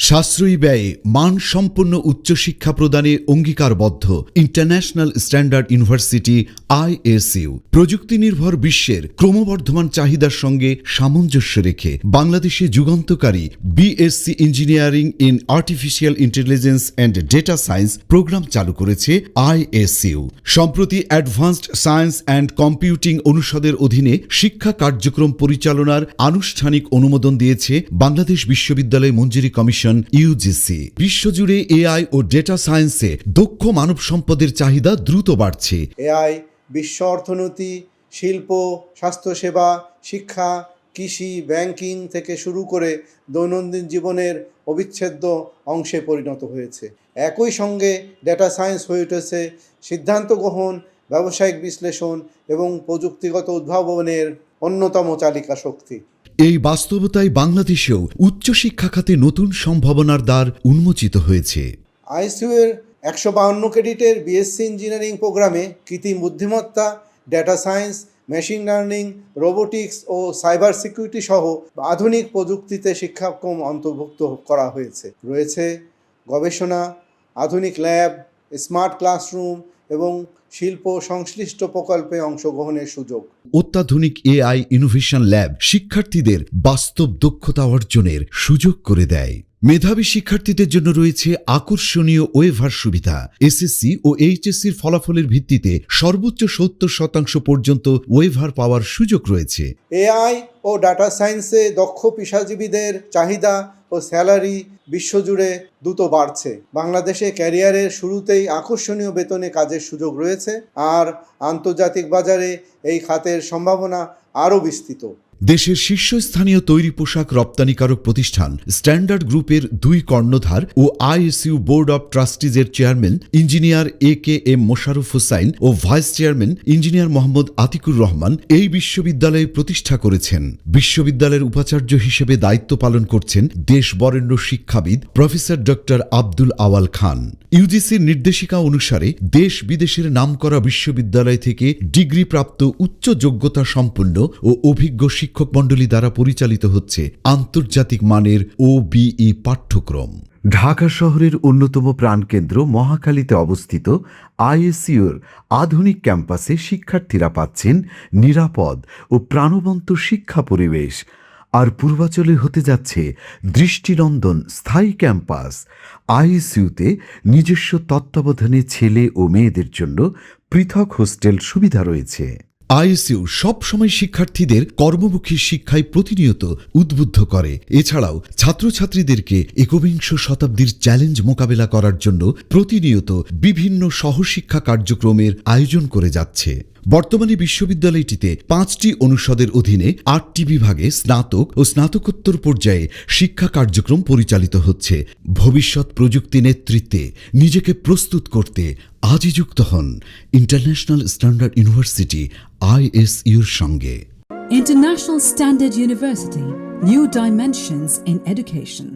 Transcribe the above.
সাশ্রয়ী ব্যয়ে মানসম্পন্ন উচ্চশিক্ষা প্রদানে অঙ্গীকারবদ্ধ ইন্টারন্যাশনাল স্ট্যান্ডার্ড ইউনিভার্সিটি ISU প্রযুক্তি নির্ভর বিশ্বের ক্রমবর্ধমান চাহিদার সঙ্গে সামঞ্জস্য রেখে বাংলাদেশে যুগান্তকারী BSc engineering in artificial intelligence and data science programme চালু করেছে ISU। সম্প্রতি অ্যাডভান্সড সায়েন্স অ্যান্ড কম্পিউটিং অনুষদের অধীনে শিক্ষা কার্যক্রম পরিচালনার আনুষ্ঠানিক অনুমোদন দিয়েছে বাংলাদেশ বিশ্ববিদ্যালয় মঞ্জুরি কমিশন UGC। বিশ্বজুড়ে AI ও ডেটা সায়েন্সে দক্ষ মানব সম্পদের চাহিদা দ্রুত বাড়ছে। AI বিশ্ব অর্থনীতি, শিল্প, স্বাস্থ্যসেবা, শিক্ষা, কৃষি, ব্যাংকিং থেকে শুরু করে দৈনন্দিন জীবনের অবিচ্ছেদ্য অংশে পরিণত হয়েছে। একই সঙ্গে ডেটা সায়েন্স হয়ে উঠেছে সিদ্ধান্ত গ্রহণ, ব্যবসায়িক বিশ্লেষণ এবং প্রযুক্তিগত উদ্ভাবনের অন্যতম চালিকা শক্তি। এই বাস্তবতায় বাংলাদেশেও উচ্চশিক্ষা খাতে নতুন সম্ভাবনার দ্বার উন্মোচিত হয়েছে। ISU এর 152 ক্রেডিটের BSc ইঞ্জিনিয়ারিং প্রোগ্রামে কৃত্রিম বুদ্ধিমত্তা, data science, machine learning, robotics ও সাইবার সিকিউরিটি সহ আধুনিক প্রযুক্তিতে শিক্ষাক্রম অন্তর্ভুক্ত করা হয়েছে। রয়েছে গবেষণা, আধুনিক ল্যাব, স্মার্ট ক্লাসরুম এবং শিল্প সংশ্লিষ্ট প্রকল্পে অংশগ্রহণের সুযোগ। অত্যাধুনিক AI ইনোভেশন ল্যাব শিক্ষার্থীদের বাস্তব দক্ষতা অর্জনের সুযোগ করে দেয়। মেধাবী শিক্ষার্থীদের জন্য রয়েছে আকর্ষণীয় ওয়েভার সুবিধা। SSC ও HSCর ফলাফলের ভিত্তিতে সর্বোচ্চ 70% পর্যন্ত ওয়েভার পাওয়ার সুযোগ রয়েছে। AI ও ডাটা সায়েন্সে দক্ষ পেশাজীবীদের চাহিদা ও স্যালারি বিশ্বজুড়ে দ্রুত বাড়ছে। বাংলাদেশে ক্যারিয়ারের শুরুতেই আকর্ষণীয় বেতনে কাজের সুযোগ রয়েছে, আর আন্তর্জাতিক বাজারে এই খাতের সম্ভাবনা আরও বিস্তৃত। দেশের শীর্ষস্থানীয় তৈরি পোশাক রপ্তানিকারক প্রতিষ্ঠান স্ট্যান্ডার্ড গ্রুপের 2 কর্ণধার ও ISU বোর্ড অব ট্রাস্টিজের chairman engineer AK.M. Mosharraf Hossain ও vice chairman engineer Mohammad Atiqur Rahman এই বিশ্ববিদ্যালয় প্রতিষ্ঠা করেছেন। বিশ্ববিদ্যালয়ের উপাচার্য হিসেবে দায়িত্ব পালন করছেন দেশ বরেণ্য শিক্ষাবিদ প্রফেসর ডক্টর আব্দুল আওয়াল খান। UGCর নির্দেশিকা অনুসারে দেশ বিদেশের নামকরা বিশ্ববিদ্যালয় থেকে ডিগ্রিপ্রাপ্ত উচ্চ যোগ্যতা সম্পন্ন ও অভিজ্ঞ শিক্ষক মণ্ডলী দ্বারা পরিচালিত হচ্ছে আন্তর্জাতিক মানের OBE পাঠ্যক্রম। ঢাকা শহরের অন্যতম প্রাণকেন্দ্র মহাখালীতে অবস্থিত ISUর আধুনিক ক্যাম্পাসে শিক্ষার্থীরা পাচ্ছেন নিরাপদ ও প্রাণবন্ত শিক্ষা পরিবেশ। আর পূর্বাচলে হতে যাচ্ছে দৃষ্টিনন্দন স্থায়ী ক্যাম্পাস। ISUতে নিজস্ব তত্ত্বাবধানে ছেলে ও মেয়েদের জন্য পৃথক হোস্টেল সুবিধা রয়েছে। ISU সবসময় শিক্ষার্থীদের কর্মমুখী শিক্ষায় প্রতিনিয়ত উদ্বুদ্ধ করে। এছাড়াও ছাত্রছাত্রীদেরকে একবিংশ শতাব্দীর চ্যালেঞ্জ মোকাবেলা করার জন্য প্রতিনিয়ত বিভিন্ন সহশিক্ষা কার্যক্রমের আয়োজন করে যাচ্ছে। বর্তমানে বিশ্ববিদ্যালয়টিতে 5টি অনুষদের অধীনে 8টি বিভাগে স্নাতক ও স্নাতকোত্তর পর্যায়ে শিক্ষা কার্যক্রম পরিচালিত হচ্ছে। ভবিষ্যৎ প্রযুক্তি নেতৃত্বে নিজেকে প্রস্তুত করতে আজই যুক্ত হন ইন্টারন্যাশনাল স্ট্যান্ডার্ড ইউনিভার্সিটি ISUর সঙ্গে। International Standard University, new dimensions in education.